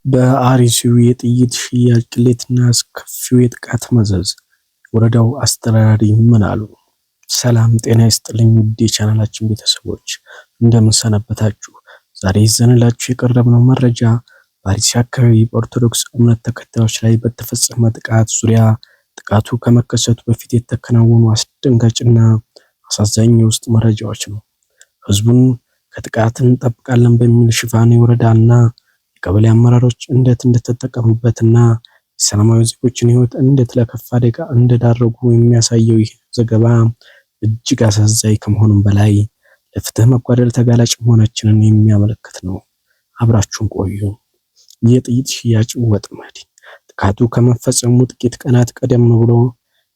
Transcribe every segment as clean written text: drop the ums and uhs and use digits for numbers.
በአርሲው የጥይት ሽያጭ ቅሌትና አስከፊው የጥቃት መዘዝ ወረዳው አስተዳዳሪ ምን አሉ? ሰላም ጤና ይስጥልኝ ውድ የቻናላችን ቤተሰቦች እንደምን ሰነበታችሁ? ዛሬ ይዘንላችሁ የቀረብነው መረጃ በአርሲ አካባቢ በኦርቶዶክስ እምነት ተከታዮች ላይ በተፈጸመ ጥቃት ዙሪያ ጥቃቱ ከመከሰቱ በፊት የተከናወኑ አስደንጋጭና አሳዛኝ የውስጥ መረጃዎች ነው። ህዝቡን ከጥቃት እንጠብቃለን በሚል ሽፋን የወረዳና የቀበሌ አመራሮች እንዴት እንደተጠቀሙበትና የሰላማዊ ዜጎችን ህይወት እንዴት ለከፋ አደጋ እንደዳረጉ የሚያሳየው ይህ ዘገባ እጅግ አሳዛኝ ከመሆኑም በላይ ለፍትህ መጓደል ተጋላጭ መሆናችንን የሚያመለክት ነው። አብራችሁን ቆዩ። የጥይት ሽያጭ ወጥመድ ጥቃቱ ከመፈጸሙ ጥቂት ቀናት ቀደም ብሎ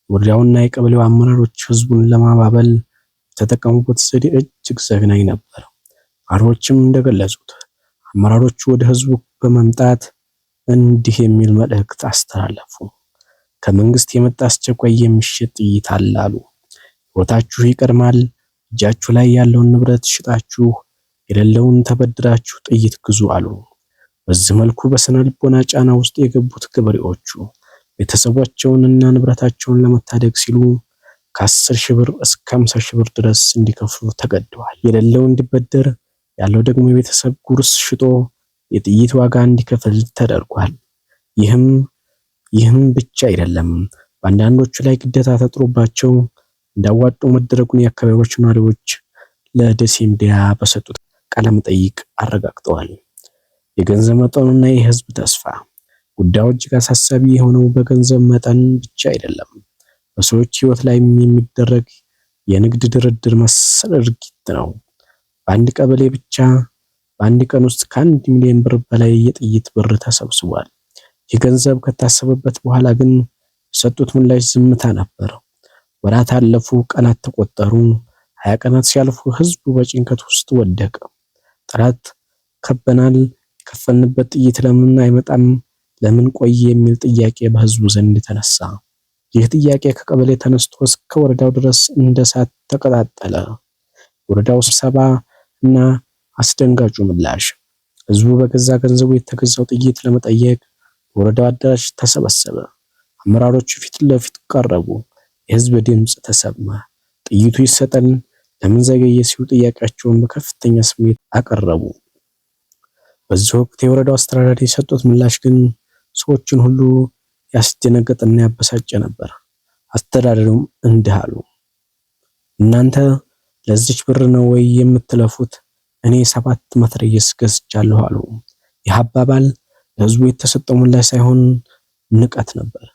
ወረዳውና የቀበሌው አመራሮች ህዝቡን ለማባበል የተጠቀሙበት ዘዴ እጅግ ዘግናኝ ነበር። አሮችም እንደገለጹት አመራሮቹ ወደ ህዝቡ በመምጣት እንዲህ የሚል መልእክት አስተላለፉ። ከመንግስት የመጣ አስቸኳይ የሚሸጥ ጥይት አለ አሉ። ህይወታችሁ ይቀድማል። እጃችሁ ላይ ያለውን ንብረት ሽጣችሁ የሌለውን ተበድራችሁ ጥይት ግዙ አሉ። በዚህ መልኩ በስነ ልቦና ጫና ውስጥ የገቡት ገበሬዎቹ ቤተሰቦቻቸውንና ንብረታቸውን ለመታደግ ሲሉ ከ10 ሺህ ብር እስከ 50 ሺህ ብር ድረስ እንዲከፍሉ ተገደዋል። የሌለው እንዲበደር ያለው ደግሞ የቤተሰብ ጉርስ ሽጦ የጥይት ዋጋ እንዲከፍል ተደርጓል። ይህም ብቻ አይደለም፣ በአንዳንዶቹ ላይ ግዴታ ተጥሮባቸው እንዳዋጡ መደረጉን የአካባቢዎች ነዋሪዎች ለደሴ ሚዲያ በሰጡት ቃለ መጠይቅ አረጋግጠዋል። የገንዘብ መጠኑና የህዝብ ተስፋ ጉዳዩ እጅግ አሳሳቢ የሆነው በገንዘብ መጠን ብቻ አይደለም፣ በሰዎች ህይወት ላይ የሚደረግ የንግድ ድርድር መሰል ድርጊት ነው። በአንድ ቀበሌ ብቻ በአንድ ቀን ውስጥ ከ1 ሚሊዮን ብር በላይ የጥይት ብር ተሰብስቧል። ይህ ገንዘብ ከታሰበበት በኋላ ግን የሰጡት ምላሽ ዝምታ ነበር። ወራት አለፉ፣ ቀናት ተቆጠሩ። 20 ቀናት ሲያልፉ ህዝቡ በጭንቀት ውስጥ ወደቀ። ጠላት ከበናል፣ የከፈልንበት ጥይት ለምን አይመጣም፣ ለምን ቆየ የሚል ጥያቄ በህዝቡ ዘንድ ተነሳ። ይህ ጥያቄ ከቀበሌ ተነስቶ እስከ ወረዳው ድረስ እንደ እሳት ተቀጣጠለ። ወረዳው ስብሰባ እና አስደንጋጩ ምላሽ። ህዝቡ በገዛ ገንዘቡ የተገዛው ጥይት ለመጠየቅ ወረዳው አዳራሽ ተሰበሰበ። አመራሮቹ ፊት ለፊት ቀረቡ። የህዝብ ድምጽ ተሰማ። ጥይቱ ይሰጠን፣ ለምን ዘገየ ሲሉ ጥያቄያቸውን በከፍተኛ ስሜት አቀረቡ። በዚህ ወቅት የወረዳው አስተዳዳሪ የሰጡት ምላሽ ግን ሰዎችን ሁሉ ያስደነገጠና ያበሳጨ ነበር። አስተዳዳሪውም እንዲህ አሉ። እናንተ ለዚች ብር ነው ወይ የምትለፉት? እኔ 7 መትረየስ ገዝቻለሁ አሉ። ይህ አባባል ለህዝቡ የተሰጠው ምላሽ ሳይሆን ንቀት ነበር።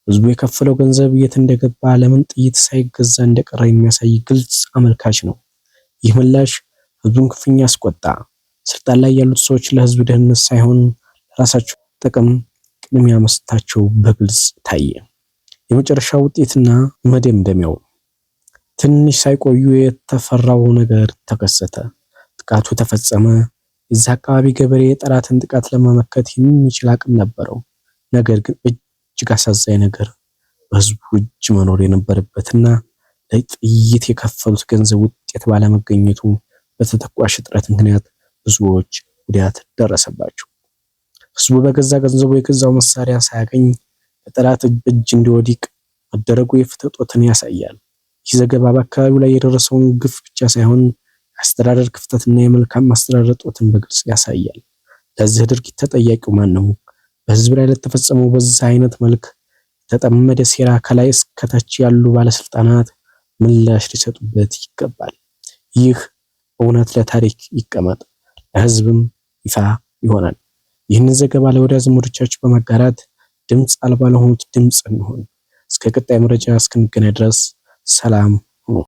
ህዝቡ የከፈለው ገንዘብ የት እንደገባ፣ ለምን ጥይት ሳይገዛ እንደቀረ የሚያሳይ ግልጽ አመልካች ነው። ይህ ምላሽ ህዝቡን ክፉኛ አስቆጣ። ስልጣን ላይ ያሉት ሰዎች ለህዝብ ደህንነት ሳይሆን ለራሳቸው ጥቅም ቅድሚያ መስጠታቸው በግልጽ ታየ። የመጨረሻው ውጤትና መደምደሚያው ትንሽ ሳይቆዩ የተፈራው ነገር ተከሰተ። ጥቃቱ ተፈጸመ። የዛ አካባቢ ገበሬ የጠላትን ጥቃት ለመመከት የሚችል አቅም ነበረው። ነገር ግን እጅግ አሳዛኝ ነገር በህዝቡ እጅ መኖር የነበረበትና ለጥይት የከፈሉት ገንዘብ ውጤት ባለመገኘቱ በተተኳሽ እጥረት ምክንያት ብዙዎች ጉዳት ደረሰባቸው። ህዝቡ በገዛ ገንዘቡ የገዛው መሳሪያ ሳያገኝ በጠላት እጅ እንዲወድቅ መደረጉ የፍትህ እጦትን ያሳያል። ይህ ዘገባ በአካባቢው ላይ የደረሰውን ግፍ ብቻ ሳይሆን የአስተዳደር ክፍተትና የመልካም አስተዳደር እጦትን በግልጽ ያሳያል። ለዚህ ድርጊት ተጠያቂው ማን ነው? በህዝብ ላይ ለተፈጸመው በዚህ አይነት መልክ የተጠመደ ሴራ ከላይ እስከ ታች ያሉ ባለስልጣናት ምላሽ ሊሰጡበት ይገባል። ይህ እውነት ለታሪክ ይቀመጥ፣ ለህዝብም ይፋ ይሆናል። ይህንን ዘገባ ለወዳጅ ዘመዶቻችሁ በማጋራት ድምጽ አልባ ለሆኑት ድምጽ እንሆን። እስከ ቀጣይ መረጃ እስክንገናኝ ድረስ ሰላም